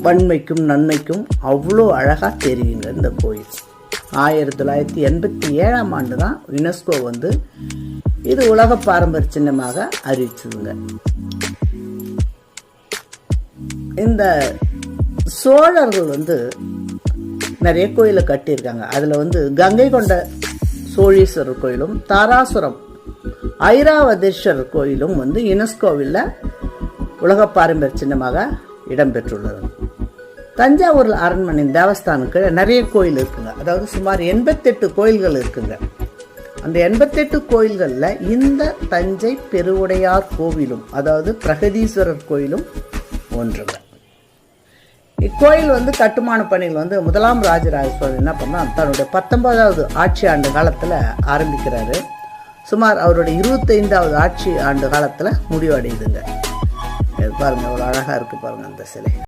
வன்மைக்கும் நன்மைக்கும் அவ்வளோ அழகாக தெரியுங்க இந்த கோயில். 1987ஆம் ஆண்டு தான் யுனெஸ்கோ வந்து இது உலக பாரம்பரிய சின்னமாக அறிவிச்சதுங்க. இந்த சோழர்கள் வந்து நிறைய கோயிலை கட்டியிருக்காங்க. அதில் வந்து கங்கை கொண்ட சோழீஸ்வரர் கோயிலும் தாராசுரம் ஐராவதீஸ்வரர் கோயிலும் வந்து யுனெஸ்கோவில் உலக பாரம்பரிய சின்னமாக இடம்பெற்றுள்ளது. தஞ்சாவூர் அரண்மனை தேவஸ்தானுக்கு நிறைய கோயில் இருக்குங்க. அதாவது சுமார் 88 கோயில்கள் இருக்குங்க. அந்த 88 கோயில்களில் இந்த தஞ்சை பெருவுடையார் கோவிலும் அதாவது பிரகதீஸ்வரர் கோயிலும் ஒன்றுங்க. இக்கோயில் வந்து கட்டுமான பணிகள் வந்து முதலாம் ராஜராஜ சோழன் என்ன பண்ணால் தன்னுடைய 19வது ஆட்சி ஆண்டு காலத்தில் ஆரம்பிக்கிறாரு. சுமார் அவருடைய 25வது ஆட்சி ஆண்டு காலத்தில் முடிவடையுதுங்க. பாருங்கள் எவ்வளோ அழகாக இருக்குது பாருங்கள் அந்த சிலை.